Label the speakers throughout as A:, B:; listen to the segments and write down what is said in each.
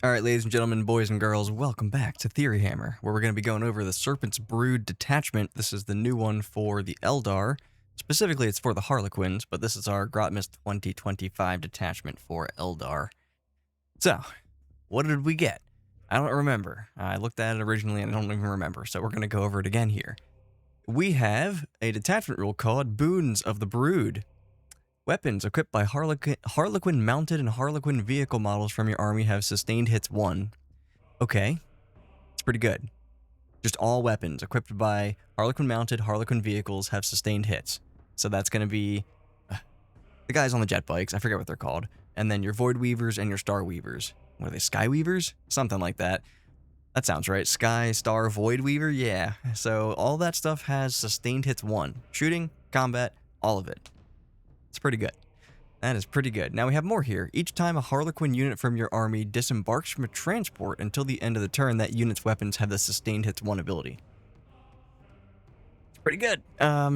A: Alright, ladies and gentlemen, boys and girls, welcome back to Theory Hammer, where we're going to be going over the Serpent's Brood Detachment. This is the new one for the Eldar. Specifically, it's for the Harlequins, but this is our Grotmas 2025 detachment for Eldar. So, what did we get? I don't remember. I looked at it originally and I don't even remember, so we're going to go over it again here. We have a detachment rule called Boons of the Brood. Weapons equipped by Harlequin mounted and Harlequin vehicle models from your army have sustained hits 1. Okay, it's pretty good. Just all weapons equipped by Harlequin mounted Harlequin vehicles have sustained hits. So that's going to be the guys on the jet bikes, I forget what they're called, and then your Void Weavers and your Star Weavers. What are they, Sky Weavers? Something like that. That sounds right. Sky, Star, Void Weaver? Yeah. So all that stuff has sustained hits 1. Shooting, combat, all of it. It's pretty good. That is pretty good. Now we have more here. Each time a Harlequin unit from your army disembarks from a transport until the end of the turn, that unit's weapons have the sustained hits 1 ability. It's pretty good.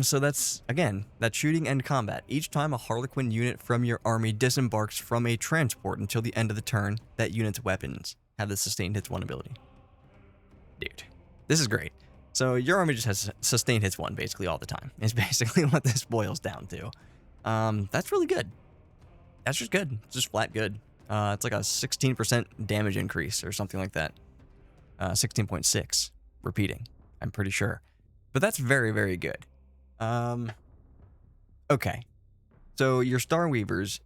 A: So that's, again, that's shooting and combat. Each time a Harlequin unit from your army disembarks from a transport until the end of the turn, that unit's weapons have the sustained hits 1 ability. Dude, this is great. So your army just has sustained hits 1 basically all the time. Is basically what this boils down to. That's really good. That's just good. It's just flat good. It's like a 16% damage increase or something like that. 16.6 repeating, I'm pretty sure. But that's very, very good. Okay. So your Star Weavers,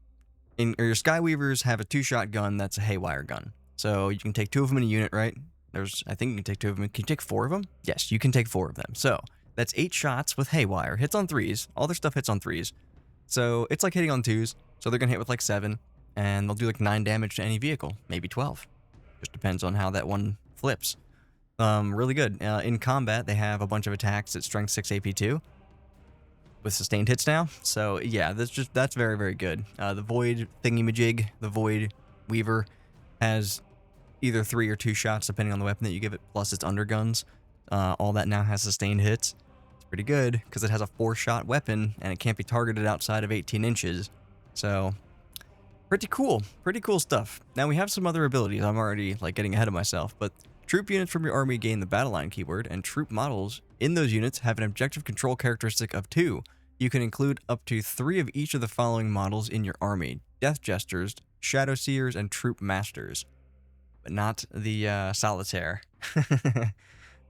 A: or your Sky Weavers have a 2-shot gun that's a haywire gun. So you can take 2 of them in a unit, right? I think you can take 2 of them. Can you take 4 of them? Yes, you can take 4 of them. So that's 8 shots with haywire. Hits on 3s. All their stuff hits on 3s. So it's like hitting on 2s, so they're going to hit with like 7, and they'll do like 9 damage to any vehicle, maybe 12. Just depends on how that one flips. Really good. In combat, they have a bunch of attacks at strength 6 AP2 with sustained hits now. So yeah, that's very, very good. The Void thingy-majig, the Void Weaver, has either 3 or 2 shots depending on the weapon that you give it, plus its underguns. All that now has sustained hits. Pretty good because it has a 4-shot weapon and it can't be targeted outside of 18 inches. So pretty cool stuff. Now we have some other abilities. I'm already like getting ahead of myself, but troop units from your army gain the battle line keyword, and troop models in those units have an objective control characteristic of 2. You can include up to 3 of each of the following models in your army: Death Jesters, Shadow Seers, and Troop Masters, but not the Solitaire.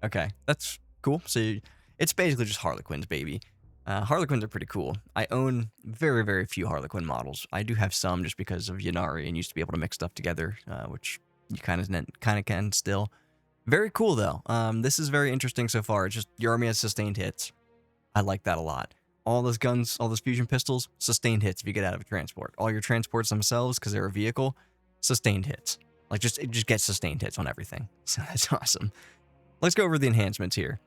A: Okay, that's cool. So it's basically just Harlequins, baby. Harlequins are pretty cool. I own very, very few Harlequin models. I do have some just because of Yanari and used to be able to mix stuff together, which you kind of can still. Very cool, though. This is very interesting so far. It's just your army has sustained hits. I like that a lot. All those guns, all those fusion pistols, sustained hits if you get out of a transport. All your transports themselves, because they're a vehicle, sustained hits. Like, it just gets sustained hits on everything. So that's awesome. Let's go over the enhancements here.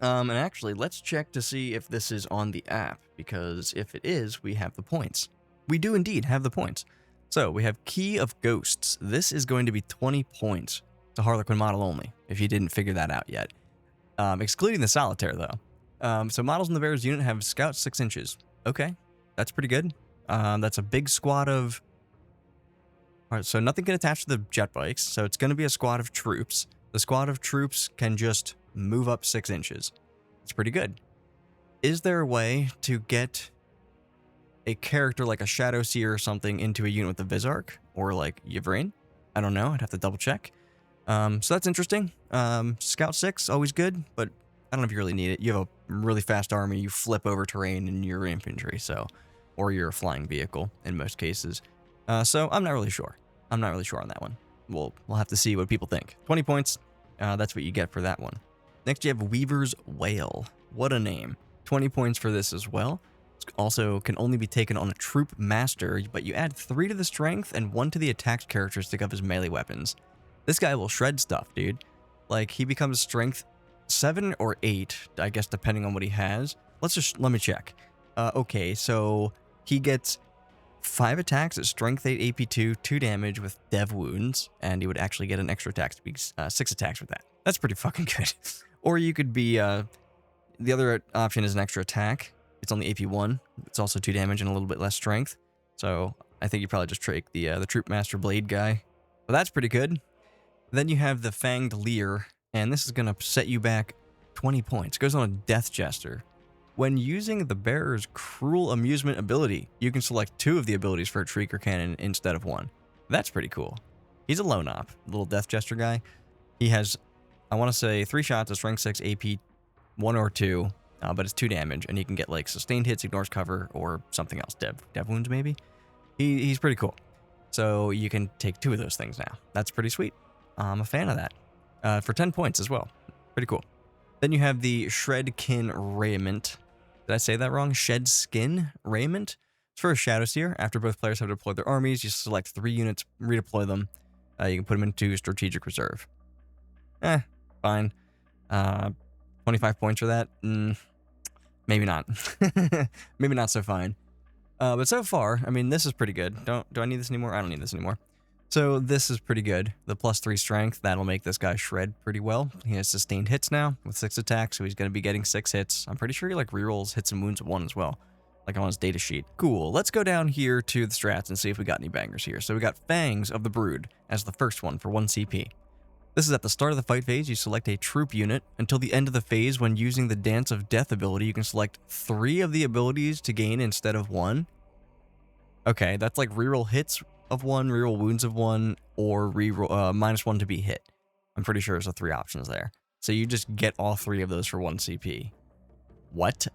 A: And actually, let's check to see if this is on the app, because if it is, we have the points. We do indeed have the points. So, we have Key of Ghosts. This is going to be 20 points to Harlequin model only, if you didn't figure that out yet. Excluding the Solitaire, though. So, models in the Bears unit have Scout 6 inches. Okay, that's pretty good. That's a big squad of... Alright, so nothing can attach to the jet bikes, so it's going to be a squad of troops. The squad of troops can just move up 6 inches. It's pretty good. Is there a way to get a character like a Shadow Seer or something into a unit with the Vizark? Or like Yvrain? I don't know. I'd have to double check. So that's interesting. Scout 6, always good, but I don't know if you really need it. You have a really fast army. You flip over terrain and you're infantry, so... Or you're a flying vehicle in most cases. So I'm not really sure. I'm not really sure on that one. We'll have to see what people think. 20 points. That's what you get for that one. Next, you have Weaver's Whale. What a name. 20 points for this as well. Also, can only be taken on a Troop Master, but you add 3 to the strength and 1 to the attack characteristic of his melee weapons. This guy will shred stuff, dude. Like, he becomes strength 7 or 8, I guess, depending on what he has. Let me check. Okay, so he gets 5 attacks at strength 8 AP2, 2 damage with dev wounds, and he would actually get an extra attack to be 6 attacks with that. That's pretty fucking good. Or you could be, the other option is an extra attack. It's only AP1. It's also 2 damage and a little bit less strength. So I think you probably just take the Troop Master Blade guy. So that's pretty good. Then you have the Fanged Leer, and this is going to set you back 20 points. It goes on a Death Jester. When using the Bearer's Cruel Amusement ability, you can select 2 of the abilities for a Shrieker Cannon instead of 1. That's pretty cool. He's a lone op, little Death Jester guy. He has, I want to say, 3 shots, a Strength 6, AP 1 or 2, but it's 2 damage, and he can get like Sustained Hits, Ignores Cover, or something else. Dev Wounds, maybe? He's pretty cool. So you can take 2 of those things now. That's pretty sweet. I'm a fan of that. For 10 points as well. Pretty cool. Then you have the Shredkin Raiment. Did I say that wrong? Shed Skin Raiment? It's for a Shadow Seer. After both players have deployed their armies, you select 3 units, redeploy them. You can put them into Strategic Reserve. Fine. 25 points for that? Maybe not. Maybe not so fine. But so far, I mean, this is pretty good. Do I need this anymore? I don't need this anymore. So this is pretty good. The +3 strength, that'll make this guy shred pretty well. He has sustained hits now with 6 attacks, so he's going to be getting 6 hits. I'm pretty sure he like rerolls hits and wounds at 1 as well, like on his data sheet. Cool. Let's go down here to the strats and see if we got any bangers here. So we got Fangs of the Brood as the first one for 1 CP. This is at the start of the fight phase. You select a troop unit. Until the end of the phase, when using the Dance of Death ability, you can select 3 of the abilities to gain instead of 1. Okay, that's like reroll hits of 1, reroll wounds of 1, or reroll -1 to be hit. I'm pretty sure there's the 3 options there. So you just get all 3 of those for 1 CP. What?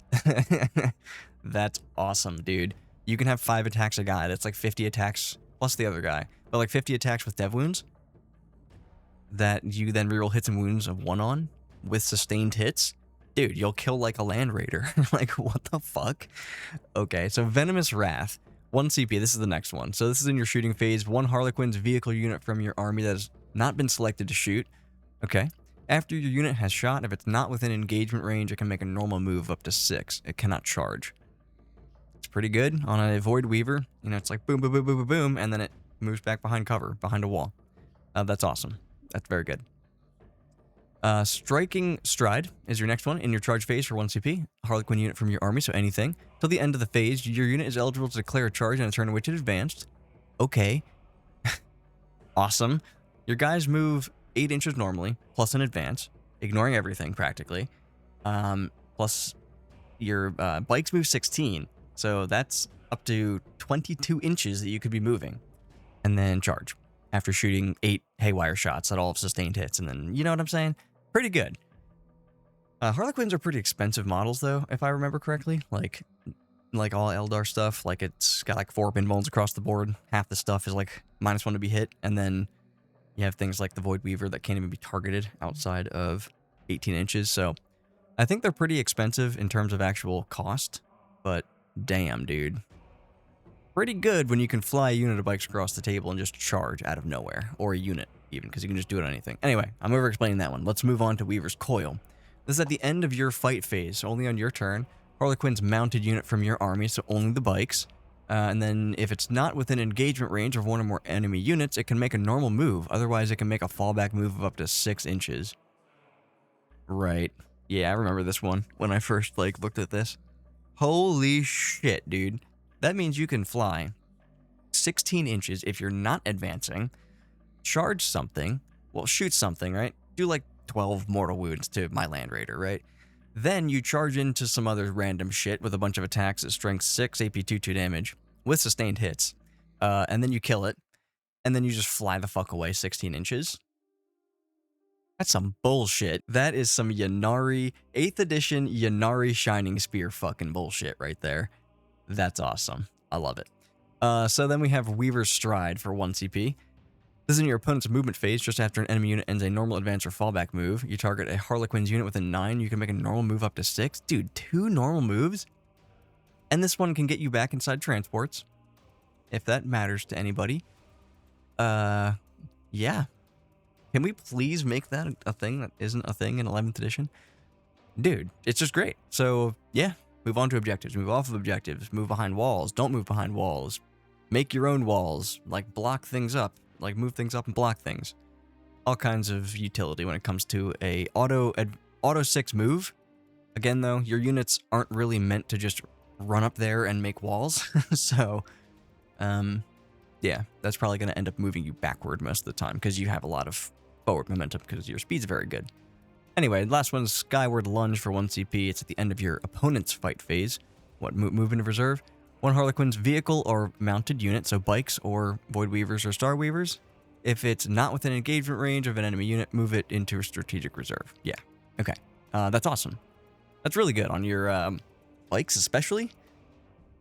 A: That's awesome, dude. You can have 5 attacks a guy. That's like 50 attacks plus the other guy. But like 50 attacks with dev wounds that you then reroll hits and wounds of 1 on with sustained hits. Dude, you'll kill like a Land Raider. Like, what the fuck? Okay, so Venomous Wrath. 1 CP, this is the next one. So this is in your shooting phase. 1 Harlequin's vehicle unit from your army that has not been selected to shoot. Okay. After your unit has shot, if it's not within engagement range, it can make a normal move up to 6. It cannot charge. It's pretty good. On a Void Weaver, you know, it's like boom, boom, boom, boom, boom, boom, and then it moves back behind cover, behind a wall. That's awesome. That's very good. Striking Stride is your next one in your charge phase for 1 CP. Harlequin unit from your army, so anything. Till the end of the phase, your unit is eligible to declare a charge on a turn in which it advanced. Okay. Awesome. Your guys move 8 inches normally, plus an advance, ignoring everything practically. Plus your bikes move 16, so that's up to 22 inches that you could be moving. And then charge after shooting 8 haywire shots that all have sustained hits, and then, you know what I'm saying? Pretty good. Harlequins are pretty expensive models, though, if I remember correctly. Like all Eldar stuff, like it's got like 4 pinballs across the board. Half the stuff is like -1 to be hit, and then you have things like the Void Weaver that can't even be targeted outside of 18 inches. So I think they're pretty expensive in terms of actual cost, but damn, dude. Pretty good when you can fly a unit of bikes across the table and just charge out of nowhere, or a unit even, because you can just do it on anything. Anyway, I'm over explaining that one. Let's move on to Weaver's Coil. This is at the end of your fight phase, only on your turn. Harlequin's mounted unit from your army, so only the bikes. And then if it's not within engagement range of 1 or more enemy units, it can make a normal move. Otherwise, it can make a fallback move of up to 6 inches. Right. Yeah, I remember this one when I first looked at this. Holy shit, dude. That means you can fly 16 inches if you're not advancing, charge something, well, shoot something, right? Do like 12 mortal wounds to my Land Raider, right? Then you charge into some other random shit with a bunch of attacks at strength 6, AP 2 damage with sustained hits. And then you kill it. And then you just fly the fuck away 16 inches. That's some bullshit. That is some Yanari, 8th edition Yanari Shining Spear fucking bullshit right there. That's awesome. I love it. So then we have Weaver's Stride for 1 CP. This is in your opponent's movement phase. Just after an enemy unit ends a normal advance or fallback move, you target a Harlequin's unit within 9. You can make a normal move up to 6. Dude, 2 normal moves? And this one can get you back inside transports, if that matters to anybody. Yeah. Can we please make that a thing that isn't a thing in 11th edition? Dude, it's just great. So, yeah. Move on to objectives. Move off of objectives. Move behind walls. Don't move behind walls. Make your own walls. Like, block things up. Like, move things up and block things. All kinds of utility when it comes to a auto 6 move. Again, though, your units aren't really meant to just run up there and make walls. So, Yeah, that's probably going to end up moving you backward most of the time because you have a lot of forward momentum because your speed's very good. Anyway, last one's Skyward Lunge for 1 CP. It's at the end of your opponent's fight phase. What, move into reserve? One Harlequin's vehicle or mounted unit, so bikes or Void Weavers or Star Weavers. If it's not within engagement range of an enemy unit, move it into a strategic reserve. Yeah, okay. That's awesome. That's really good on your bikes especially.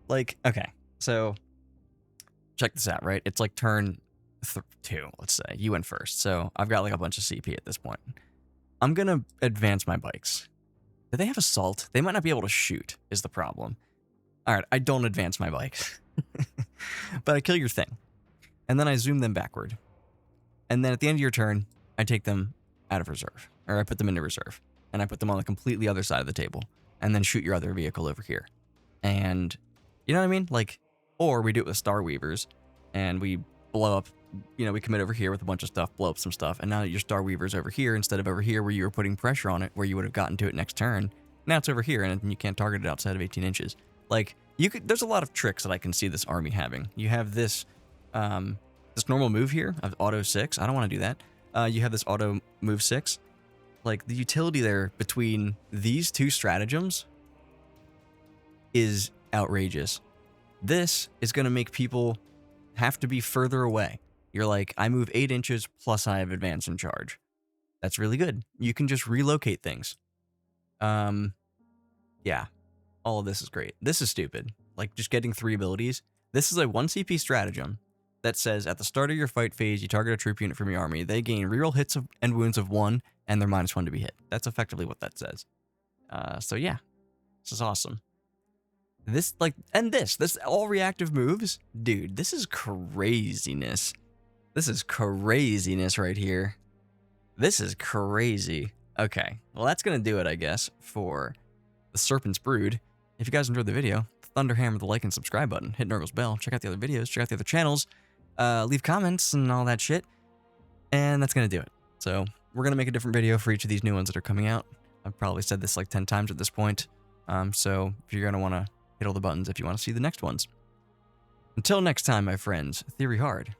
A: Like, okay, so check this out, right? It's like turn 2, let's say. You went first, so I've got like a bunch of CP at this point. I'm going to advance my bikes. Do they have assault? They might not be able to shoot, is the problem. All right, I don't advance my bikes. But I kill your thing. And then I zoom them backward. And then at the end of your turn, I take them out of reserve. Or I put them into reserve. And I put them on the completely other side of the table. And then shoot your other vehicle over here. And, you know what I mean? Like, or we do it with Star Weavers. And we blow up, you know, we commit over here with a bunch of stuff, blow up some stuff. And now your Star Weaver's over here instead of over here where you were putting pressure on it, where you would have gotten to it next turn. Now it's over here and you can't target it outside of 18 inches. Like, you could, there's a lot of tricks that I can see this army having. You have this, this normal move here of auto 6. I don't want to do that. You have this auto move 6. Like, the utility there between these two stratagems is outrageous. This is going to make people have to be further away. You're like, I move 8 inches plus I have advance and charge. That's really good. You can just relocate things. Yeah. All of this is great. This is stupid. Like, just getting 3 abilities. This is a 1 CP stratagem that says at the start of your fight phase, you target a troop unit from your army. They gain reroll hits and wounds of 1, and they're -1 to be hit. That's effectively what that says. So yeah, this is awesome. This, like, and this all reactive moves. Dude, this is craziness. This is craziness right here. This is crazy. Okay, well, that's going to do it, I guess, for the Serpent's Brood. If you guys enjoyed the video, thunderhammer the like and subscribe button, hit Nurgle's bell, check out the other videos, check out the other channels, leave comments and all that shit, and that's going to do it. So we're going to make a different video for each of these new ones that are coming out. I've probably said this like 10 times at this point, so if you're going to want to hit all the buttons if you want to see the next ones. Until next time, my friends, theory hard.